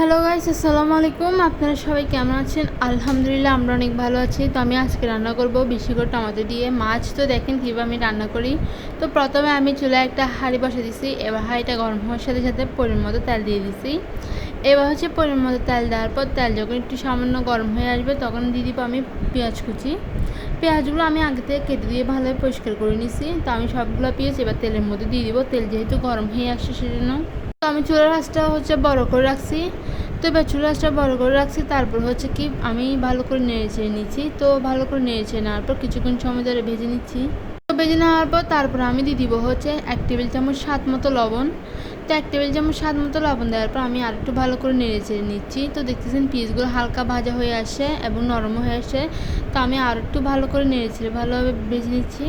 Hello guys, আসসালামু আলাইকুম। আপনারা সবাই কেমন আছেন? আলহামদুলিল্লাহ আমরা অনেক ভালো আছি। তো আমি আজকে রান্না করব বেশি করে টমেটো দিয়ে মাছ। তো দেখেন কীভাবে আমি রান্না করি। তো প্রথমে আমি চুলায় একটা হাঁড়ি বসে দিছি। এবার হাঁড়িটা গরম হওয়ার সাথে সাথে পরিমাণ মতো তেল দিয়ে দিছি। এবার পরিমাণ মতো তেল দেওয়ার পর তেল যখন একটু সামান্য গরম হয়ে আসবে তখন দিয়ে দিব আমি পেঁয়াজ কুচি। পেঁয়াজগুলো আমি আগে থেকে কেটে দিয়ে ভালোভাবে পরিষ্কার করে নিছি। তো আমি সবগুলো পেঁয়াজ এবার তেলের মধ্যে দিয়ে দিব। তেল যেহেতু গরম হয়ে আসছে সেজন্য তো আমি চুলার আঁচটা বড় করে রাখছি। তো এবার চুলার আঁচটা বড় করে রাখছি। তারপর কি আমি ভালো করে নেড়ে চেড়ে নিচ্ছি। তো ভালো করে নেড়ে চেড়ে নেওয়ার পর কিছুক্ষণ সময় ধরে ভেজে নিচ্ছি। তো ভেজে নেওয়ার পর তারপর আমি দিয়ে দিব 1 টেবিল চামচ স্বাদ মতো লবণ। তো 1 টেবিল চামচ স্বাদ মতো লবণ দেওয়ার পর আমি আরেকটু ভালো করে নেড়ে চেড়ে নিচ্ছি। তো দেখতেছেন পিসগুলো হালকা ভাজা হয়ে আসে এবং নরম হয়ে আসে। তো আমি আর একটু ভালো করে নেড়ে চেড়ে ভালোভাবে ভেজে নিচ্ছি।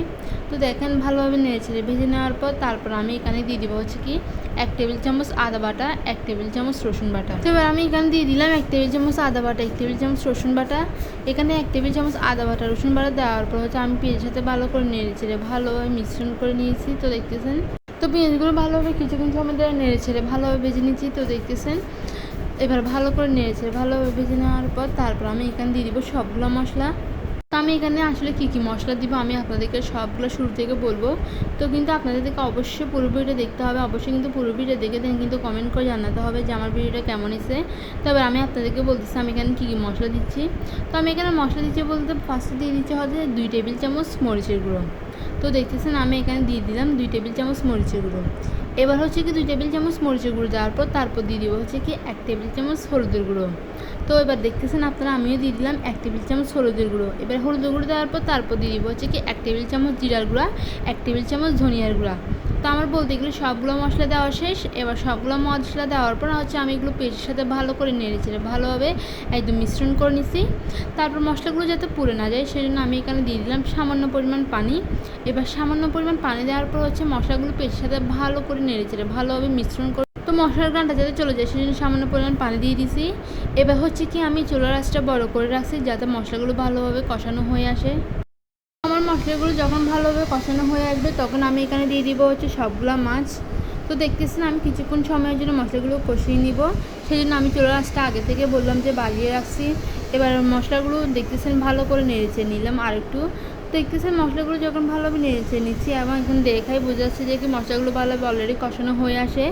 তো দেখেন ভালোভাবে নেড়ে চেড়ে ভেজে নেওয়ার পর তারপর আমি এখানে দিয়ে দিব 1 টেবিল চামচ আদা বাটা, 1 টেবিল চামচ রসুন বাটা। তো এবার আমি এখানে দিয়ে দিলাম 1 টেবিল চামচ আদা বাটা, 1 টেবিল চামচ রসুন বাটা। এখানে 1 টেবিল চামচ আদা বাটা রসুন বাটা দেওয়ার পর আমি পেঁয়াজের সাথে ভালো করে নেড়ে চেড়ে ভালোভাবে মিশ্রণ করে নিয়েছি। তো দেখতেছেন তো পেঁয়াজগুলো ভালোভাবে কিছুক্ষণ সময় ধরে নেড়ে ছেড়ে ভালোভাবে ভেজে নিচ্ছি। তো দেখতেছেন এবার ভালো করে নেড়ে ছেড়ে ভালোভাবে ভেজে নেওয়ার পর তারপর আমি এখানে দিয়ে দিব সবগুলো মশলা। তো আমি এখানে আসলে কী মশলা দিব আমি আপনাদেরকে সবগুলো শুরু থেকে বলবো। তো কিন্তু আপনাদেরকে অবশ্যই পুরো ভিডিওটা দেখতে হবে। অবশ্যই কিন্তু পুরো ভিডিও দেখে দেন কিন্তু কমেন্ট করে জানাতে হবে যে আমার ভিডিওটা কেমন হয়েছে। তবে আমি আপনাদেরকে বলতেছি আমি এখানে কী মশলা দিচ্ছি। তো আমি এখানে মশলা দিচ্ছি বলতে ফার্স্টে দিয়ে দিচ্ছি 2 টেবিল চামচ মরিচের গুঁড়ো। তো দেখতেছেন আমি এখানে দিয়ে দিলাম 2 টেবিল চামচ মরিচের গুঁড়ো। এবার 2 টেবিল চামচ মরিচের গুঁড়ো দেওয়ার পর তারপর দিয়ে দিব 1 টেবিল চামচ হলুদের গুঁড়ো। তো এবার দেখতেছেন আপনারা আমিও দিয়ে দিলাম 1 টেবিল চামচ হলুদের গুঁড়ো। এবার হলুদের গুঁড়ো দেওয়ার পর তারপর দিয়ে দিব 1 টেবিল চামচ জিরার গুঁড়া, 1 টেবিল চামচ ধনিয়ার গুঁড়া। তো আমার বলতে গেলে সবগুলো মশলা দেওয়া শেষ। এবার সবগুলো মশলা দেওয়ার পর আমি এগুলো পেঁয়াজের সাথে ভালো করে নেড়ে চেড়ে ভালোভাবে একদম মিশ্রণ করে নিছি। তারপর মশলাগুলো যাতে পুড়ে না যায় সেজন্য আমি এখানে দিয়ে দিলাম সামান্য পরিমাণ পানি। এবার সামান্য পরিমাণ পানি দেওয়ার পর মশলাগুলো পেঁয়াজের সাথে ভালো করে নেড়ে চেড়ে ভালোভাবে মিশ্রণ করে তো মশলার গানটা যাতে চলে যায় সেজন্য সামান্য পরিমাণ পানি দিয়ে দিছি। এবার আমি চুলার আঁচটা বড় করে রাখছি যাতে মশলাগুলো ভালোভাবে কষানো হয়ে আসে। আমার মশলাগুলো যখন ভালোভাবে কষানো হয়ে আসবে তখন আমি এখানে দিয়ে দিব সবগুলা মাছ। তো দেখতেছেন আমি কিছুক্ষণ সময়ের জন্য মশলাগুলো কষিয়ে নিব। সেই জন্য আমি চুলার আঁচটা আগে থেকে বললাম যে বাড়িয়ে রাখছি। এবার মশলাগুলো দেখতেছেন ভালো করে নেড়েচে নিলাম আর একটু। দেখতেছেন মশলাগুলো যখন ভালোভাবে নেড়েচে নিচ্ছি এবং এখন দেখাই বোঝা যাচ্ছে যে কি মশলাগুলো ভালোভাবে অলরেডি কষানো হয়ে আসে।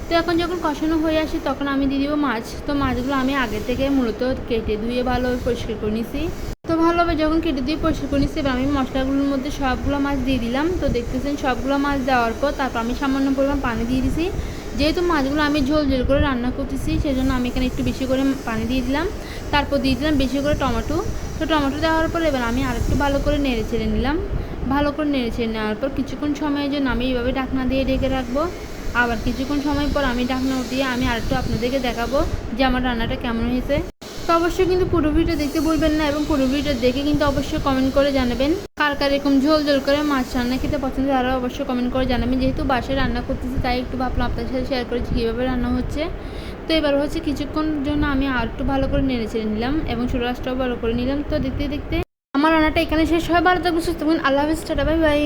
তো এখন যখন কষানো হয়ে আসে তখন আমি দিয়ে দিব মাছ। তো মাছগুলো আমি আগে থেকে মূলত কেটে ধুয়ে ভালোভাবে পরিষ্কার করে নিছি। তো ভালোভাবে যখন কেটে দিয়ে পরিষ্কার করে নিচ্ছি এবার আমি মশলাগুলোর মধ্যে সবগুলো মাছ দিয়ে দিলাম। তো দেখতেছেন সবগুলো মাছ দেওয়ার পর তারপর আমি সামান্য পরিমাণ পানি দিয়ে দিছি। যেহেতু মাছগুলো আমি ঝোল করে রান্না করতেছি সেজন্য আমি এখানে একটু বেশি করে পানি দিয়ে দিলাম। তারপর দিয়ে দিলাম বেশি করে টমেটো। তো টমেটো দেওয়ার পর এবার আমি আরেকটু ভালো করে নেড়ে ছেড়ে নিলাম। ভালো করে নেড়ে ছেড়ে নেওয়ার পর কিছুক্ষণ সময়ের জন্য আমি এইভাবে ঢাকনা দিয়ে ঢেকে রাখবো। আবার কিছুক্ষণ সময় পর আমি ঢাকনা উঠিয়ে আমি আরেকটু আপনাদেরকে দেখাবো যে আমার রান্নাটা কেমন হয়েছে। তো অবশ্যই কিন্তু পুরো ভিডিও দেখতে ভুলবেন না এবং পুরো ভিডিও দেখে কিন্তু অবশ্যই কমেন্ট করে জানাবেন কার কার এরকম ঝোল করে মাছ রান্না খেতে পছন্দ তারা অবশ্যই কমেন্ট করে জানাবেন। যেহেতু বাসায় রান্না করতেছি তাই একটু ভাবলাম আপনাদের সাথে শেয়ার করেছি কীভাবে রান্না হচ্ছে। তো এবার কিছুক্ষণ জন্য আমি আর একটু ভালো করে নেড়ে চেড়ে নিলাম এবং চুলা আঁচটাও ভালো করে নিলাম। তো দেখতে দেখতে আমার রান্নাটা এখানে শেষ হয়। ভালো থাকবেন, সুস্থ থাকবেন। আল্লাহ হাফেজ, টাটা, বাই বাই।